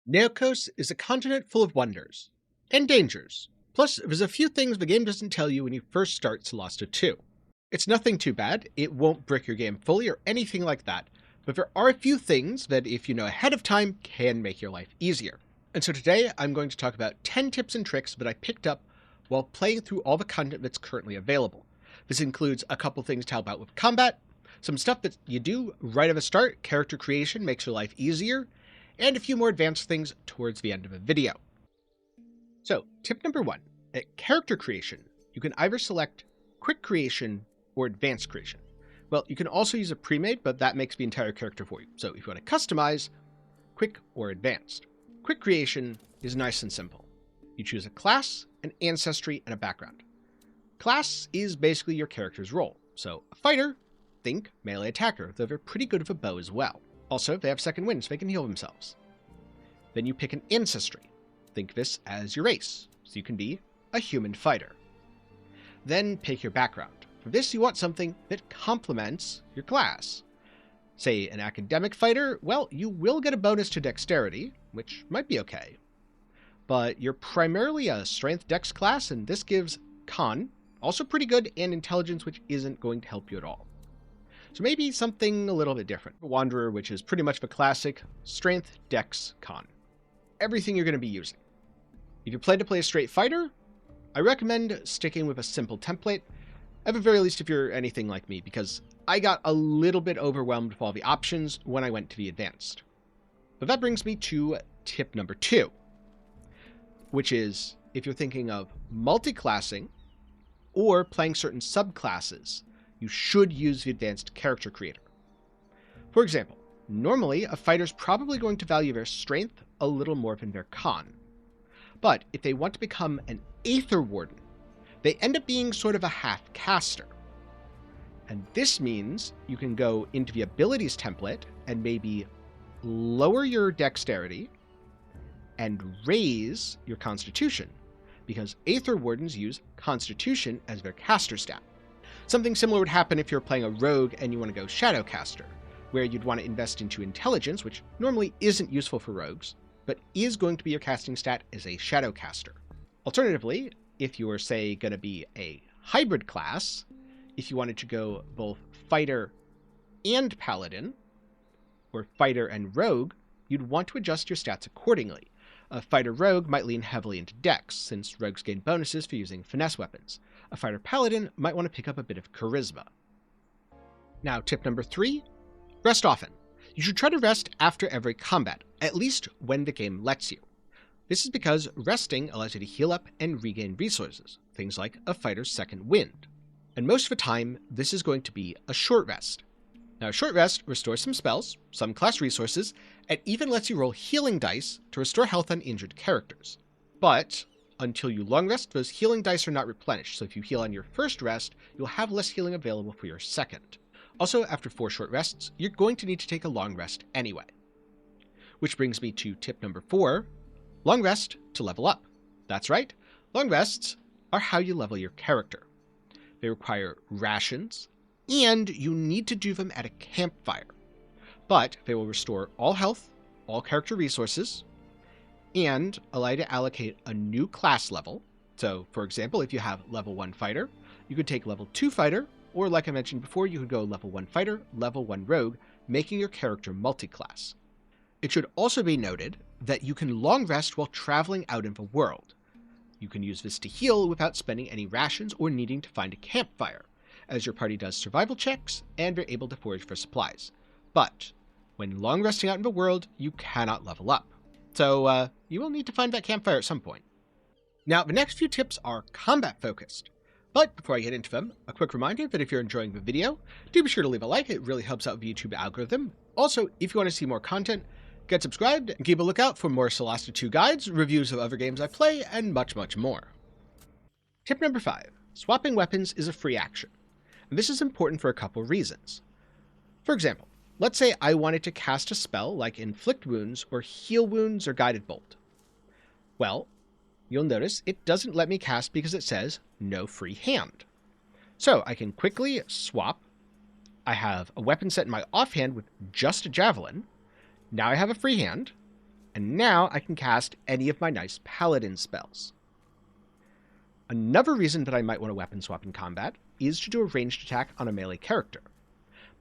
NUKES is a continent full of wonders and dangers. Plus, there's a few things the game doesn't tell you when you first start Solasta 2. It's nothing too bad, it won't brick your game fully or anything like that, but there are a few things that, if you know ahead of time, can make your life easier. And so today, I'm going to talk about 10 tips and tricks that I picked up while playing through all the content that's currently available. This includes a couple things to help out with combat, some stuff that you do right at the start, character creation makes your life easier, and a few more advanced things towards the end of the video. So, tip number 1. At character creation, you can either select quick creation or advanced creation. Well, you can also use a pre-made, but that makes the entire character for you. So if you want to customize, quick or advanced. Quick creation is nice and simple. You choose a class, an ancestry, and a background. Class is basically your character's role. So a fighter, think melee attacker, though they're pretty good with a bow as well. Also, they have second wind, so they can heal themselves. Then you pick an ancestry. Think this as your race, so you can be a human fighter. Then pick your background. For this, you want something that complements your class. Say an academic fighter, well, you will get a bonus to dexterity, which might be okay. But you're primarily a strength dex class, and this gives con, also pretty good, and intelligence, which isn't going to help you at all. So maybe something a little bit different. Wanderer, which is pretty much the classic strength, dex, con. Everything you're going to be using. If you plan to play a straight fighter, I recommend sticking with a simple template, at the very least if you're anything like me, because I got a little bit overwhelmed with all the options when I went to the advanced. But that brings me to tip number 2, which is if you're thinking of multi-classing or playing certain subclasses, you should use the advanced character creator. For example, normally a fighter's probably going to value their strength a little more than their con. But if they want to become an Aether Warden, they end up being sort of a half-caster. And this means you can go into the abilities template and maybe lower your dexterity and raise your constitution, because Aether Wardens use constitution as their caster stat. Something similar would happen if you're playing a rogue and you want to go Shadowcaster, where you'd want to invest into intelligence, which normally isn't useful for rogues, but is going to be your casting stat as a Shadowcaster. Alternatively, if you were, say, going to be a hybrid class, if you wanted to go both fighter and paladin, or fighter and rogue, you'd want to adjust your stats accordingly. A fighter rogue might lean heavily into dex, since rogues gain bonuses for using finesse weapons. A fighter paladin might want to pick up a bit of charisma. Now, tip number 3, rest often. You should try to rest after every combat, at least when the game lets you. This is because resting allows you to heal up and regain resources, things like a fighter's second wind. And most of the time, this is going to be a short rest. Now, a short rest restores some spells, some class resources, and even lets you roll healing dice to restore health on injured characters. But until you long rest, those healing dice are not replenished, so if you heal on your first rest, you'll have less healing available for your second. Also, after 4 short rests, you're going to need to take a long rest anyway. Which brings me to tip number 4, long rest to level up. That's right, long rests are how you level your character. They require rations, and you need to do them at a campfire. But they will restore all health, all character resources, and allow you to allocate a new class level. So, for example, if you have level 1 fighter, you could take level 2 fighter, or like I mentioned before, you could go level 1 fighter, level 1 rogue, making your character multi-class. It should also be noted that you can long rest while traveling out in the world. You can use this to heal without spending any rations or needing to find a campfire, as your party does survival checks and they're able to forage for supplies. But when long resting out in the world, you cannot level up. So you will need to find that campfire at some point. Now, the next few tips are combat focused. But before I get into them, a quick reminder that if you're enjoying the video, do be sure to leave a like. It really helps out the YouTube algorithm. Also, if you want to see more content, get subscribed and keep a lookout for more Solasta 2 guides, reviews of other games I play, and much, much more. Tip number 5. Swapping weapons is a free action. And this is important for a couple reasons. For example, let's say I wanted to cast a spell like Inflict Wounds or Heal Wounds or Guided Bolt. Well, you'll notice it doesn't let me cast because it says no free hand. So I can quickly swap. I have a weapon set in my offhand with just a javelin. Now I have a free hand, And now I can cast any of my nice paladin spells. Another reason that I might want to weapon swap in combat is to do a ranged attack on a melee character.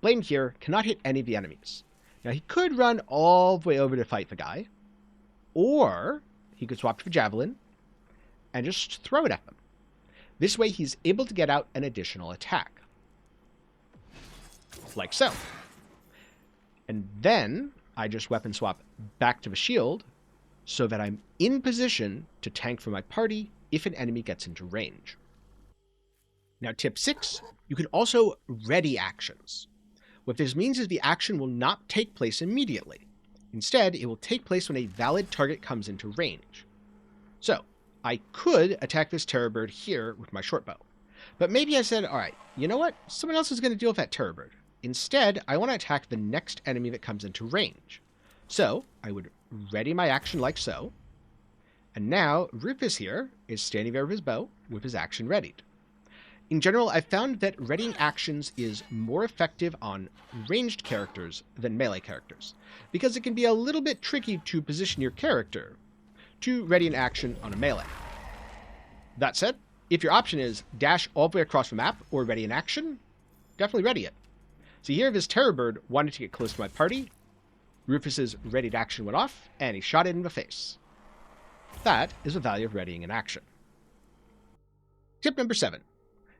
Blaine here cannot hit any of the enemies. Now he could run all the way over to fight the guy, or he could swap to the javelin and just throw it at them. This way he's able to get out an additional attack. Like so. And then I just weapon swap back to the shield so that I'm in position to tank for my party if an enemy gets into range. Now tip 6, you can also ready actions. What this means is the action will not take place immediately. Instead, it will take place when a valid target comes into range. So, I could attack this terror bird here with my short bow. But maybe I said, alright, you know what? Someone else is going to deal with that terror bird. Instead, I want to attack the next enemy that comes into range. So, I would ready my action like so. And now, Rufus here is standing there with his bow, with his action readied. In general, I've found that readying actions is more effective on ranged characters than melee characters, because it can be a little bit tricky to position your character to ready an action on a melee. That said, if your option is dash all the way across the map or ready an action, definitely ready it. So here this terror bird wanted to get close to my party, Rufus's readied action went off, and he shot it in the face. That is the value of readying an action. Tip number 7.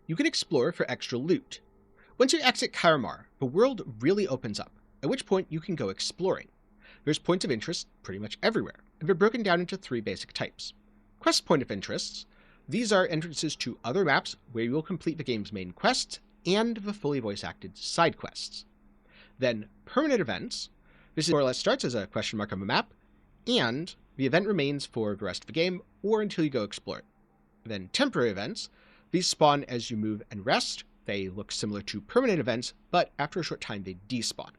You can explore for extra loot. Once you exit Kairamar, the world really opens up, at which point you can go exploring. There's points of interest pretty much everywhere, and they're broken down into 3 basic types. Quest point of interests. These are entrances to other maps where you will complete the game's main quests and the fully voice-acted side quests. Then permanent events. This more or less starts as a question mark on the map, and the event remains for the rest of the game or until you go explore it. Then temporary events. These spawn as you move and rest. They look similar to permanent events, but after a short time they despawn.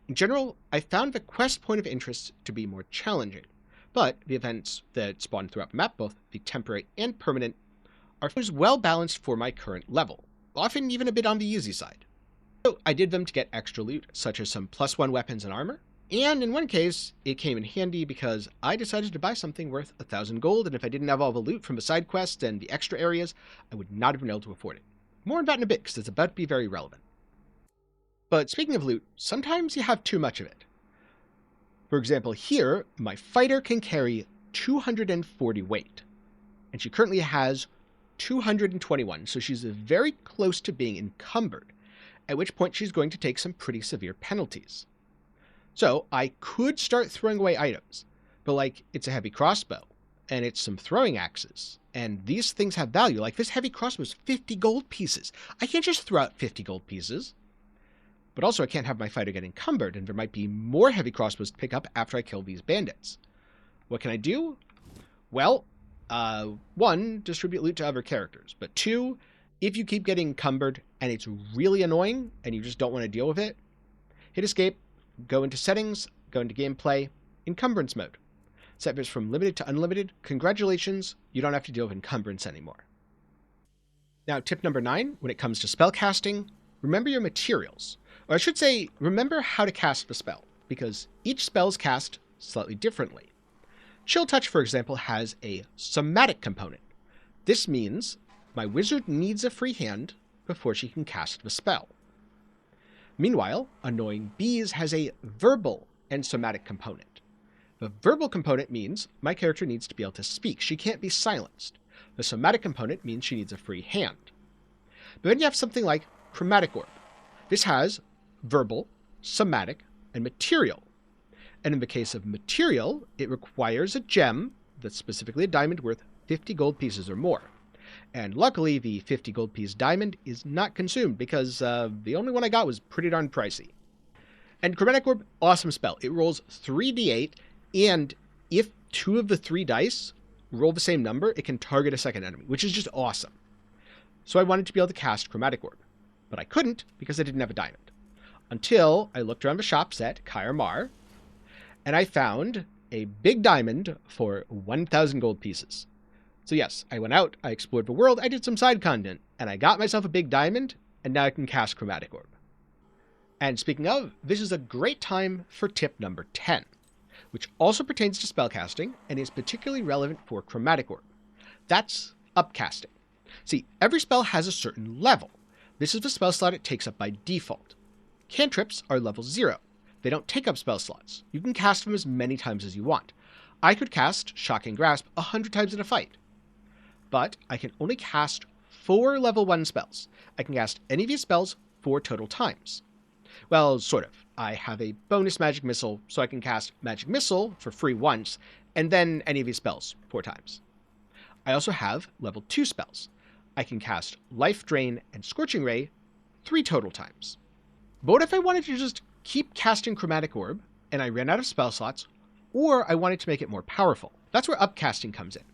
In general, I found the quest point of interest to be more challenging, but the events that spawn throughout the map, both the temporary and permanent, are well balanced for my current level, often even a bit on the easy side. So I did them to get extra loot, such as some +1 weapons and armor, and in one case, it came in handy because I decided to buy something worth 1,000 gold, and if I didn't have all the loot from the side quests and the extra areas, I would not have been able to afford it. More on that in a bit, because it's about to be very relevant. But speaking of loot, sometimes you have too much of it. For example, here, my fighter can carry 240 weight, and she currently has 221, so she's very close to being encumbered, at which point she's going to take some pretty severe penalties. So I could start throwing away items, but like it's a heavy crossbow, and it's some throwing axes, and these things have value. Like this heavy crossbow is 50 gold pieces. I can't just throw out 50 gold pieces. But also I can't have my fighter get encumbered, and there might be more heavy crossbows to pick up after I kill these bandits. What can I do? Well, 1, distribute loot to other characters, but 2, if you keep getting encumbered and it's really annoying and you just don't want to deal with it, hit escape, go into settings, go into gameplay, encumbrance mode. Set this from limited to unlimited. Congratulations, you don't have to deal with encumbrance anymore. Now, tip number 9, when it comes to spell casting, remember your materials. Or I should say, remember how to cast the spell, because each spell is cast slightly differently. Chill Touch, for example, has a somatic component. This means my wizard needs a free hand before she can cast the spell. Meanwhile, Annoying Bees has a verbal and somatic component. The verbal component means my character needs to be able to speak. She can't be silenced. The somatic component means she needs a free hand. But then you have something like Chromatic Orb. This has verbal, somatic, and material. And in the case of material, it requires a gem, that's specifically a diamond, worth 50 gold pieces or more. And luckily, the 50 gold piece diamond is not consumed, because the only one I got was pretty darn pricey. And Chromatic Orb, awesome spell. It rolls 3d8, and if 2 of the 3 dice roll the same number, it can target a second enemy, which is just awesome. So I wanted to be able to cast Chromatic Orb, but I couldn't because I didn't have a diamond. Until I looked around the shops at Kairamar, and I found a big diamond for 1,000 gold pieces. So yes, I went out, I explored the world, I did some side content, and I got myself a big diamond, and now I can cast Chromatic Orb. And speaking of, this is a great time for tip number 10, which also pertains to spellcasting and is particularly relevant for Chromatic Orb. That's upcasting. See, every spell has a certain level. This is the spell slot it takes up by default. Cantrips are level 0. They don't take up spell slots. You can cast them as many times as you want. I could cast Shocking Grasp 100 times in a fight. But I can only cast 4 level 1 spells. I can cast any of these spells 4 total times. Well, sort of. I have a bonus Magic Missile, so I can cast Magic Missile for free once, and then any of these spells 4 times. I also have level 2 spells. I can cast Life Drain and Scorching Ray 3 total times. But what if I wanted to just keep casting Chromatic Orb, and I ran out of spell slots, or I wanted to make it more powerful? That's where upcasting comes in.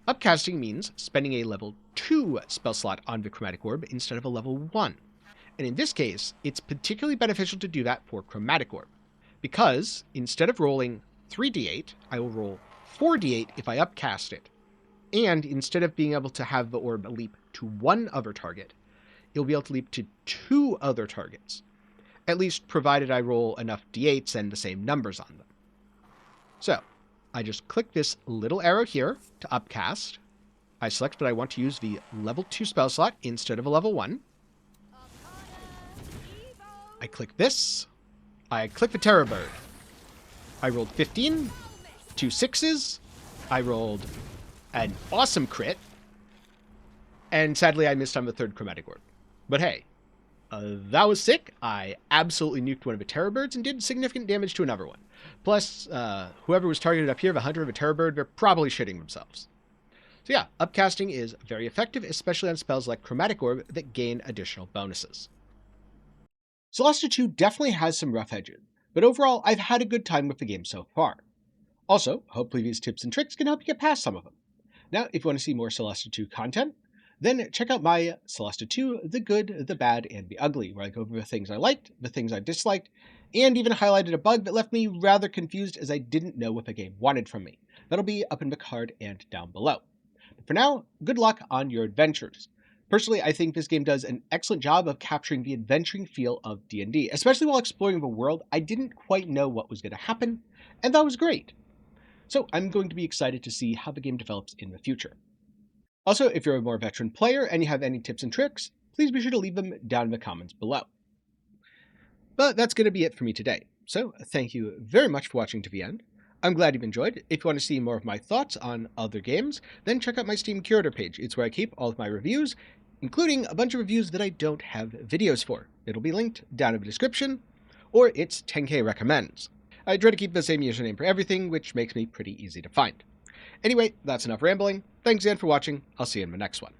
Upcasting means spending a level 2 spell slot on the Chromatic Orb instead of a level 1. And in this case, it's particularly beneficial to do that for Chromatic Orb, because instead of rolling 3d8, I will roll 4d8 if I upcast it. And instead of being able to have the orb leap to one other target, it'll be able to leap to 2 other targets. At least provided I roll enough d8s and the same numbers on them. So, I just click this little arrow here to upcast. I select that I want to use the level 2 spell slot instead of a level 1. I click this. I click the Terror Bird. I rolled 15, 2 6s. I rolled an awesome crit. And sadly, I missed on the 3rd Chromatic Orb. But hey, that was sick. I absolutely nuked one of the Terror Birds and did significant damage to another one. Plus, whoever was targeted up here, the Hunter of a Terror Bird, they're probably shitting themselves. So yeah, upcasting is very effective, especially on spells like Chromatic Orb that gain additional bonuses. Solasta 2 definitely has some rough edges, but overall, I've had a good time with the game so far. Also, hopefully these tips and tricks can help you get past some of them. Now, if you want to see more Solasta 2 content, then check out my Solasta 2, The Good, the Bad, and the Ugly, where I go over the things I liked, the things I disliked, and even highlighted a bug that left me rather confused as I didn't know what the game wanted from me. That'll be up in the card and down below. But for now, good luck on your adventures. Personally, I think this game does an excellent job of capturing the adventuring feel of D&D, especially while exploring the world. I didn't quite know what was going to happen, and that was great. So I'm going to be excited to see how the game develops in the future. Also, if you're a more veteran player and you have any tips and tricks, please be sure to leave them down in the comments below. But that's going to be it for me today. So thank you very much for watching to the end. I'm glad you've enjoyed. If you want to see more of my thoughts on other games, then check out my Steam Curator page. It's where I keep all of my reviews, including a bunch of reviews that I don't have videos for. It'll be linked down in the description, or it's Tenkiei Recommends. I try to keep the same username for everything, which makes me pretty easy to find. Anyway, that's enough rambling. Thanks again for watching. I'll see you in the next one.